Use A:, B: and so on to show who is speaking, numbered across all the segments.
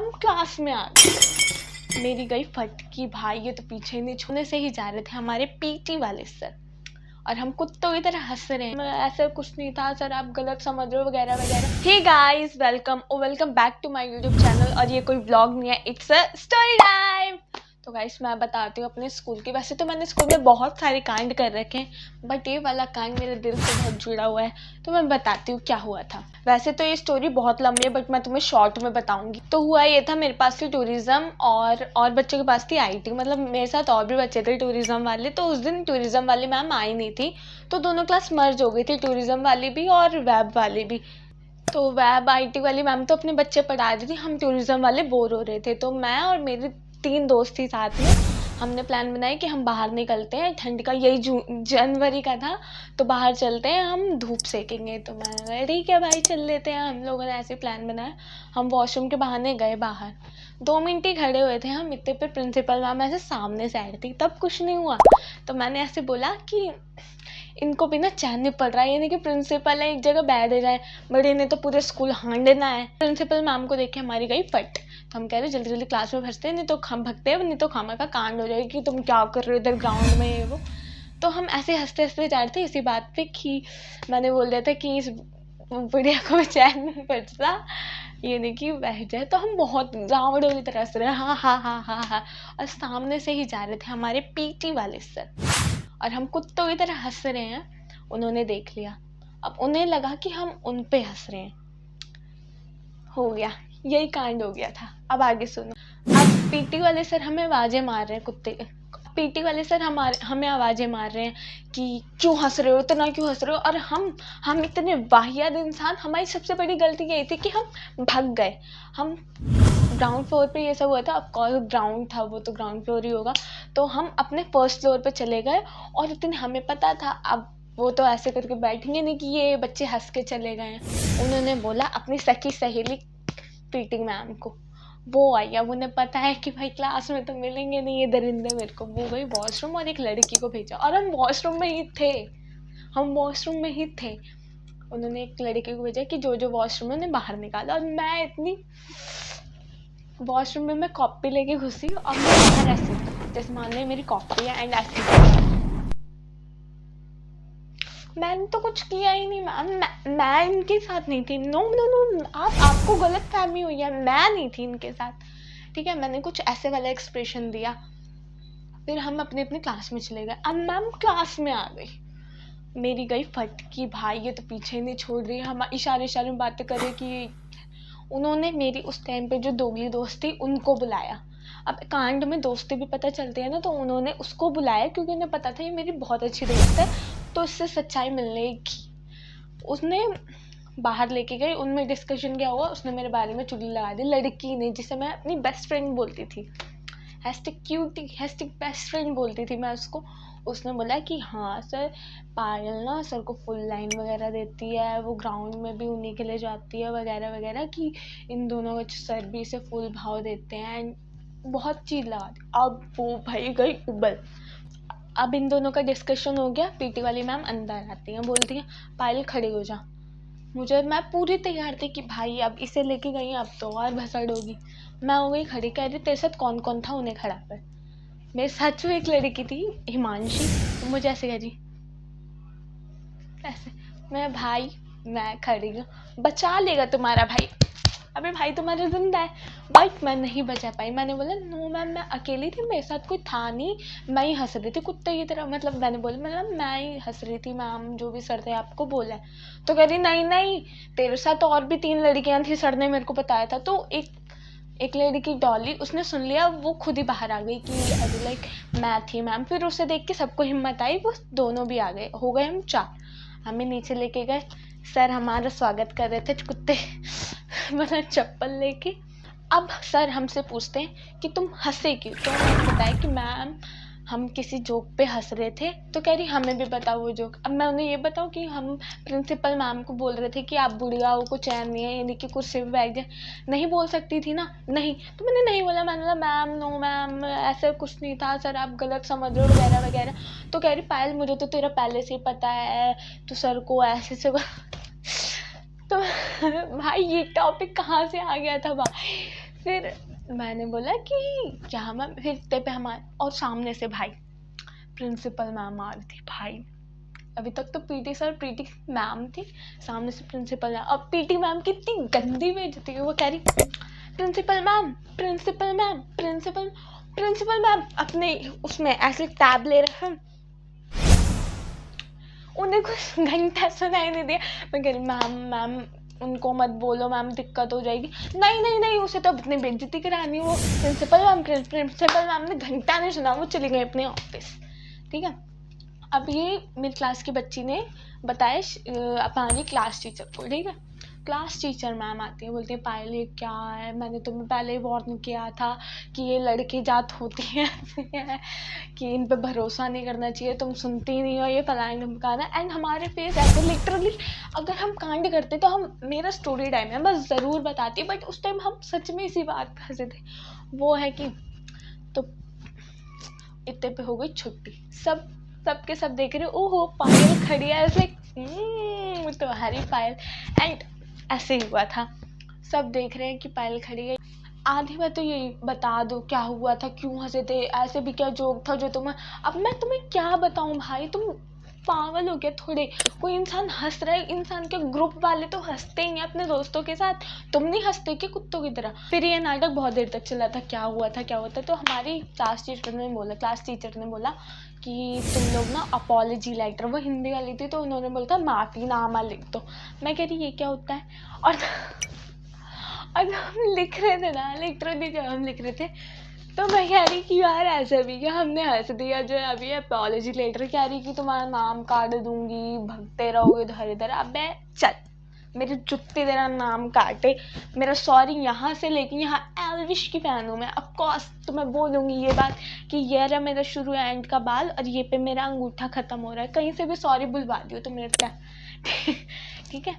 A: Ma'am class में आ गई। मेरी गई फटकी भाई, ये तो पीछे नहीं छूने से ही जा रहे थे हमारे पीटी वाले सर, और हम कुत्तों की तरह हंस रहे हैं। ऐसा कुछ नहीं था सर, आप गलत समझ रहे हो वगैरह वगैरह। Hey guys, welcome back to my YouTube channel. और ये कोई व्लॉग नहीं है, इट्स अ स्टोरी टाइम। तो गाइस मैं बताती हूँ अपने स्कूल की। वैसे तो मैंने स्कूल में बहुत सारे कांड कर रखे हैं, बट ये वाला कांड मेरे दिल से बहुत जुड़ा हुआ है, तो मैं बताती हूँ क्या हुआ था। वैसे तो ये स्टोरी बहुत लंबी है, बट मैं तुम्हें शॉर्ट में बताऊंगी। तो हुआ ये था, मेरे पास थी टूरिज्म और बच्चों के पास थी आईटी। मतलब मेरे साथ और भी बच्चे थे टूरिज्म वाले। तो उस दिन टूरिज्म वाली मैम आई नहीं थी, तो दोनों क्लास मर्ज हो गई थी, टूरिज्म वाली भी और वेब वाली भी। तो वेब आईटी वाली मैम तो अपने बच्चे पढ़ा रही थी, हम टूरिज्म वाले बोर हो रहे थे। तो मैं और मेरी 3 दोस्त थी साथ में, हमने प्लान बनाया कि हम बाहर निकलते हैं। ठंड का यही जनवरी का था, तो बाहर चलते हैं, हम धूप सेकेंगे। तो मैंने कहा ठीक है भाई चल लेते हैं। हम लोगों ने ऐसे प्लान बनाया। हम वॉशरूम के बहाने गए बाहर, 2 मिनट ही खड़े हुए थे हम, इतने पे प्रिंसिपल मैम ऐसे सामने से आई थी। तब कुछ नहीं हुआ, तो मैंने ऐसे बोला कि इनको भी ना चैन नहीं पड़ रहा है, यानी कि प्रिंसिपल है एक जगह बैठ जाए, बट इन्हें तो पूरे स्कूल हांडना है। प्रिंसिपल मैम को देख के हमारी गई फट। तो हम कह रहे जल्दी जल्दी क्लास में भरते हैं, नहीं तो हम भगते हैं, नहीं तो खामा का कांड हो जाएगी कि तुम क्या कर रहे हो इधर ग्राउंड में ये वो। तो हम ऐसे हंसते हंसते जा रहे थे इसी बात पे कि मैंने बोल दिया था कि इस बुढ़िया को चैन नहीं पड़ता, ये नहीं कि बह जाए। तो हम बहुत रावड़ों की तरह हंस रहे हैं, हाँ हाँ हाँ हाँ हाँ। और सामने से ही जा रहे थे हमारे पीटी वाले सर, और हम कुत्तों की तरह हंस रहे हैं। उन्होंने देख लिया, अब उन्हें लगा कि हम उन पे हंस रहे हैं। हो गया, यही कांड हो गया था। अब आगे सुनो। अब पीटी वाले सर हमें आवाजें मार रहे हैं, पीटी वाले सर हमें आवाजें मार रहे हैं कि क्यों हंस रहे हो, इतना क्यों हंस रहे हो। और हम इतने वाहियात इंसान। हमारी सबसे बड़ी गलती यही थी कि हम भाग गए। हम ग्राउंड फ्लोर पे ये सब हुआ था, ऑफकोर्स ग्राउंड था वो, तो ग्राउंड फ्लोर ही होगा। तो हम अपने फर्स्ट फ्लोर पे चले गए, और इतने हमें पता था अब वो तो ऐसे करके बैठेंगे नहीं कि ये बच्चे हंस के चले गए हैं। उन्होंने बोला अपनी सखी सहेली पीटी मैम को, वो आई। अब उन्हें पता है कि भाई क्लास में तो मिलेंगे नहीं ये दरिंदे मेरे को। वो गई वॉशरूम और एक लड़की को भेजा, और हम वॉशरूम में ही थे। उन्होंने एक लड़के को भेजा कि जो वॉशरूम में, उन्हें बाहर निकाला। और मैं इतनी वॉशरूम में मैं कॉपी लेके घुसी, और मैं बाहर ऐसे जैसे मान लो मेरी कॉपी है एंड ऐसे। मैंने तो कुछ किया ही नहीं मैम, मैं इनके साथ नहीं थी। नो नो नो, आपको गलत फहमी हुई है, मैं नहीं थी इनके साथ। ठीक है, मैंने कुछ ऐसे वाला एक्सप्रेशन दिया। फिर हम अपने अपने क्लास में चले गए। अब मैम क्लास में आ गई। मेरी गई फटकी भाई, ये तो पीछे नहीं छोड़ रही। हम इशारे में बातें कर रहे कि उन्होंने मेरी उस टाइम पे जो दोगली दोस्त थी उनको बुलाया। अब कांड में दोस्ती भी पता चलती है ना, तो उन्होंने उसको बुलाया क्योंकि उन्हें पता था ये मेरी बहुत अच्छी दोस्त है, तो इससे सच्चाई मिलेगी। उसने बाहर लेके गई, उनमें डिस्कशन क्या हुआ, उसने मेरे बारे में चुगली लगा दी। लड़की ने, जिसे मैं अपनी बेस्ट फ्रेंड बोलती थी, हैस्टिक बेस्ट फ्रेंड बोलती थी मैं उसको। उसने बोला कि हाँ सर, पायल ना सर को फुल लाइन वगैरह देती है, वो ग्राउंड में भी उन्हीं के लिए जाती है वगैरह वगैरह, कि इन दोनों का सर भी इसे फुल भाव देते हैं, एंड बहुत चीज़ लगा दी। अब वो भाई गई उबल। अब इन दोनों का डिस्कशन हो गया। पीटी वाली मैम अंदर आती हैं, बोलती हैं पायल खड़ी हो जा। मैं पूरी तैयार थी कि भाई अब इसे लेके गई, अब तो और भसड़ होगी। मैं हो गई खड़ी, कह रही तेरे साथ कौन कौन था, उन्हें खड़ा कर। मेरे साथ जो एक लड़की थी हिमांशी, तो मुझे ऐसे कह रही, ऐसे। मैं खड़ी हूँ, बचा लेगा तुम्हारा भाई। अबे भाई तुम्हारा जिंदा है। बट मैं नहीं बचा पाई। मैंने बोला नो मैम, मैं अकेली थी, मेरे साथ कोई था नहीं, मैं ही हंस रही थी कुत्ते की तरह। मतलब मैंने बोला मतलब मैं ही हंस रही थी, मैम जो भी सर थे आपको बोला है। तो कह रही नहीं, तेरे साथ तो और भी 3 लड़कियां थी, सर ने मेरे को बताया था। तो एक लड़की डॉली, उसने सुन लिया, वो खुद ही बाहर आ गई कि अरे लाइक मैं थी मैम। फिर उसे देख के सबको हिम्मत आई, वो दोनों भी आ गए, हो गए हम 4। हमें नीचे लेके गए, सर हमारा स्वागत कर रहे थे कुत्ते मतलब चप्पल लेके। अब सर हमसे पूछते हैं कि तुम हंसे क्यों। तो मैंने बताया कि मैम हम किसी जोक पे हंस रहे थे। तो कह रही हमें भी बताओ वो जोक। अब मैं उन्हें ये बताऊँ कि हम प्रिंसिपल मैम को बोल रहे थे कि आप बुढ़ियाओं को चैन नहीं है, यानी कि कुर्सी पे बैठ जाए। नहीं बोल सकती थी ना, नहीं। तो मैंने नहीं बोला, मैंने बोला मैम नो मैम ऐसा कुछ नहीं था सर, आप गलत समझ रहे हो वगैरह वगैरह। तो कह रही पायल मुझे तो तेरा पहले से ही पता है, तो सर को ऐसे से तो भाई ये टॉपिक कहाँ से आ गया था भाई। फिर मैंने बोला कि क्या मैम, फिर इतने पे हमारे और सामने से भाई प्रिंसिपल मैम आ रही थी भाई। अभी तक तो पीटी सर पीटी मैम थी, सामने से प्रिंसिपल मैम। अब पीटी मैम की इतनी गंदी बेइज्जती है, वो कह रही principal ma'am, principal ma'am, principal principal ma'am, अपने उसमें ऐसे टैब ले रहे हैं। उन्हें कुछ घंटा सुनाई नहीं दिया। मैं कह रही मैम मैम उनको मत बोलो मैम, दिक्कत हो जाएगी। नहीं नहीं नहीं, उसे तो अपनी बेइज्जती करानी। वो प्रिंसिपल मैम ने घंटा नहीं सुना, वो चली गई अपने ऑफिस। ठीक है। अब ये मेरी क्लास की बच्ची ने बताया हमारी क्लास टीचर को। ठीक है। क्लास टीचर मैम आती है, बोलती है पायल ये क्या है, मैंने तुम्हें पहले ही वार्न किया था कि ये लड़की जात होती है कि इन पे भरोसा नहीं करना चाहिए, तुम सुनती नहीं हो, ये फलाना ढमकाना। एंड हमारे फेस ऐसे लिटरली, अगर हम कांड करते तो हम, मेरा स्टोरी टाइम है बस ज़रूर बताती, बट उस टाइम हम सच में इसी बात पे हंसे थे। वो है कि तो इतने पे हो गई छुट्टी, सबके सब देख रहे, ओहो पायल खड़ी है ऐसे, तुम्हारी पायल। एंड ऐसे ही हुआ था, सब देख रहे हैं कि पायल खड़ी है। आधी बात तो यही, बता दो क्या हुआ था, क्यों हंसे थे, ऐसे भी क्या जोक था जो तुम्हें। अब मैं तुम्हें क्या बताऊं भाई, तुम पागल हो गया थोड़े। कोई इंसान हंस रहा है, इंसान के ग्रुप वाले तो हंसते ही हैं अपने दोस्तों के साथ, तुम नहीं हंसते कि कुत्तों की तरह। फिर ये नाटक बहुत देर तक चला था, क्या हुआ था क्या हुआ था। तो हमारी क्लास टीचर ने बोला कि तुम लोग ना अपॉलजी लेटर, वो हिंदी वाली थी तो उन्होंने बोला था माफ़ीनामा लिख दो। मैं कह रही ये क्या होता है। और हम लिख रहे थे ना, लिटरली जब हम लिख रहे थे तो मैं कह रही कि यार ऐसे भी क्या, हमने हंस दिया जो अभी अपॉलजी लेटर, कह रही कि तुम्हारा नाम काट दूंगी, भगते रहोगे इधर इधर। अबे चल, मेरी जुत्ती तेरा नाम काटे, मेरा सॉरी यहाँ से लेके यहाँ एल्विश की फैन हूँ मैं, ऑफकोर्स तो मैं बोलूँगी ये बात कि ये रहा मेरा शुरू एंड का बाल और ये पे मेरा अंगूठा ख़त्म हो रहा है, कहीं से भी सॉरी बुलवा दियो तो मेरे क्या। ठीक है।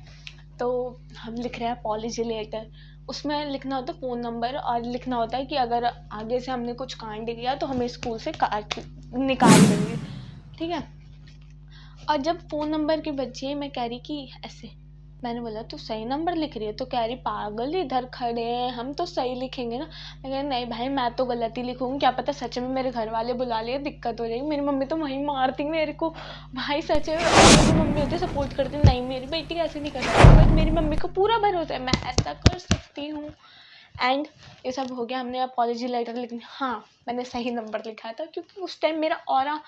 A: तो हम लिख रहे हैं अपॉलजी लेटर, उसमें लिखना होता है फ़ोन नंबर और लिखना होता है कि अगर आगे से हमने कुछ कांड किया तो हमें स्कूल से निकाल देंगे। ठीक है। और जब फ़ोन नंबर की बची मैं कह रही कि ऐसे, मैंने बोला तू सही नंबर लिख रही है, तो कह रही पागल इधर खड़े हैं हम तो सही लिखेंगे ना। मैं कह रही नहीं भाई मैं तो गलत ही लिखूंगी, क्या पता सच में मेरे घर वाले बुला लिए, दिक्कत हो जाएगी, मेरी मम्मी तो वहीं मारती मेरे को। भाई सच है, मेरी मम्मी होती सपोर्ट करती, नहीं मेरी बेटी ऐसे नहीं कर सकती, बट मेरी मम्मी को पूरा भरोसा है मैं ऐसा कर सकती हूँ। एंड ये सब हो गया, हमने अपॉलजी लेटर लिखने, हाँ मैंने सही नंबर लिखा था क्योंकि उस टाइम मेरा ऑरा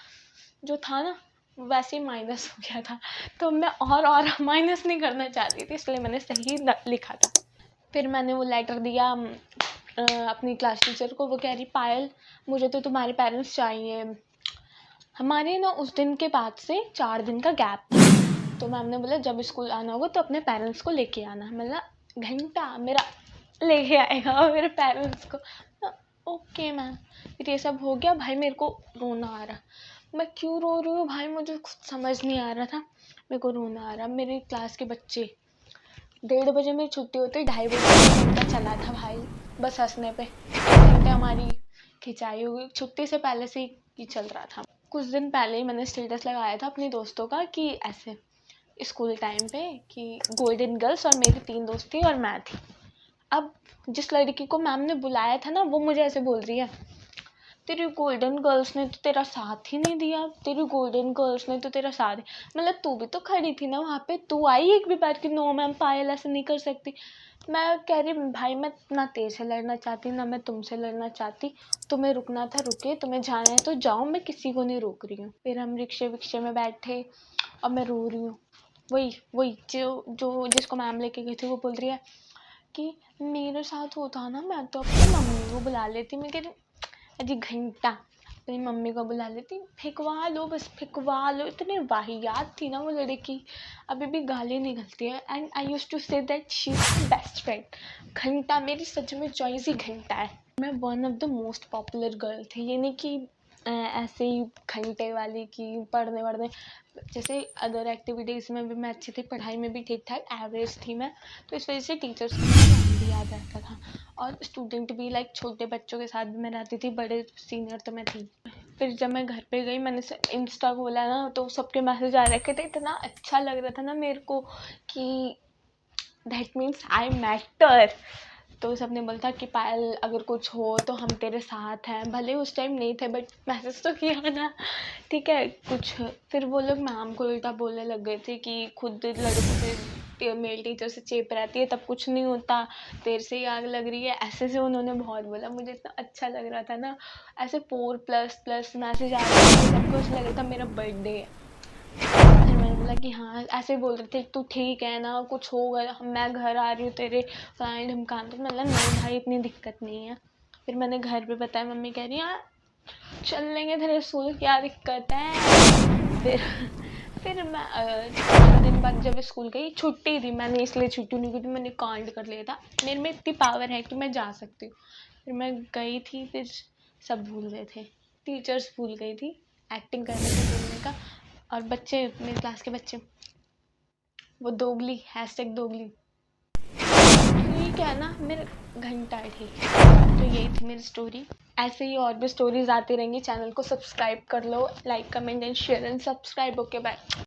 A: जो था ना वैसे ही माइनस हो गया था, तो मैं और माइनस नहीं करना चाहती थी, इसलिए मैंने सही लिखा था। फिर मैंने वो लेटर दिया अपनी क्लास टीचर को। वो कह रही पायल मुझे तो तुम्हारे पेरेंट्स चाहिए। हमारे ना उस दिन के बाद से 4 दिन का गैप था, तो मैम ने बोला जब स्कूल आना होगा तो अपने पेरेंट्स को लेके आना। मतलब घंटा मेरा लेके आएगा मेरे पेरेंट्स को। Okay ma'am. फिर ये सब हो गया भाई, मेरे को रोना आ रहा, मैं क्यों रो रही हूँ भाई मुझे खुद समझ नहीं आ रहा था, मेरे को रोना आ रहा। मेरी क्लास के बच्चे 1:30 बजे मेरी छुट्टी होती, 2:30 बजे घंटा चला था भाई बस हंसने पे, 1 घंटे हमारी खिंचाई हुई, छुट्टी से पहले से ही चल रहा था। कुछ दिन पहले ही मैंने स्टेटस लगाया था अपने दोस्तों का कि ऐसे स्कूल टाइम पे कि गोल्डन गर्ल्स, और मेरी 3 दोस्त थी और मैं थी। अब जिस लड़की को मैम ने बुलाया था ना वो मुझे ऐसे बोल रही है तेरी गोल्डन गर्ल्स ने तो तेरा साथ ही नहीं दिया, तेरी गोल्डन गर्ल्स ने तो तेरा साथ, मतलब तू भी तो खड़ी थी ना वहाँ पे, तू आई एक भी बार कि नो मैम पायल ऐसे नहीं कर सकती। मैं कह रही भाई मैं ना तेरे से लड़ना चाहती ना मैं तुमसे लड़ना चाहती, तुम्हें रुकना था रुके, तुम्हें जाना है तो जाओ, मैं किसी को नहीं रोक रही हूँ। फिर हम रिक्शे विक्शे में बैठे और मैं रो रही हूँ। वही वही जो जो जिसको मैम लेके गई थी वो बोल रही है कि मेरे साथ होता ना मैं तो अपनी मम्मी को बुला लेती। मैं कह रही अजी घंटा अपनी मम्मी को बुला लेती, फेंकवा लो बस फेंकवा लो, इतनी वाहियात थी ना वो लड़की, अभी भी गाली निकलती है। And I used to say that she is best friend. घंटा मेरी सच में चॉइस ही घंटा है। मैं one of the most popular girl थी, ये नहीं कि ऐसे ही घंटे वाली की पढ़ने वढ़ने, जैसे अदर एक्टिविटीज़ में भी मैं अच्छी थी, पढ़ाई में भी ठीक ठाक एवरेज थी मैं, तो इस वजह से टीचर्स को नाम भी याद रहता था। और स्टूडेंट भी लाइक छोटे बच्चों के साथ भी मैं रहती थी, बड़े सीनियर तो मैं थी। फिर जब मैं घर पे गई मैंने इंस्टा खोला ना तो सबके मैसेज आ रखे थे, इतना अच्छा लग रहा था ना मेरे को कि दैट मीन्स आई मैटर। तो सबने बोला था कि पायल अगर कुछ हो तो हम तेरे साथ हैं, भले उस टाइम नहीं थे बट मैसेज तो किया ना, ठीक है कुछ। फिर वो लोग मैम को उल्टा बोलने लग गए थे कि खुद लड़कों से मेल टीचर से चेप रहती है तब कुछ नहीं होता, तेरे से ही आग लग रही है, ऐसे से उन्होंने बहुत बोला। मुझे इतना अच्छा लग रहा था ना, ऐसे 4++ मैसेज आ रहे थे, सबको ऐसा लग रहा था मेरा बर्थडे है। फिर मैंने बोला कि हाँ, ऐसे बोल रहे थे तू ठीक है ना, कुछ होगा, मैं घर आ रही हूँ तेरे फ्रेंड हम काम, तो मतलब नहीं भाई इतनी दिक्कत नहीं है। फिर मैंने घर पे बताया, मम्मी कह रही है चल लेंगे तेरे स्कूल, क्या दिक्कत है। फिर मैं 4 दिन बाद जब स्कूल गई, छुट्टी थी, मैंने इसलिए छुट्टी नहीं की थी, मैंने कांड कर लिया था, मेरे में इतनी पावर है कि मैं जा सकती हूँ। फिर मैं गई थी, फिर सब भूल गए थे, टीचर्स भूल गई थी एक्टिंग करने का, बोलने का। और बच्चे, मेरे क्लास के बच्चे, वो दोगली, #दोगली, ठीक है ना, मेरे घंटा ठीक है। तो यही थी मेरी स्टोरी। ऐसे ही और भी स्टोरीज आती रहेंगी। चैनल को सब्सक्राइब कर लो, like comment and share and subscribe. Okay bye.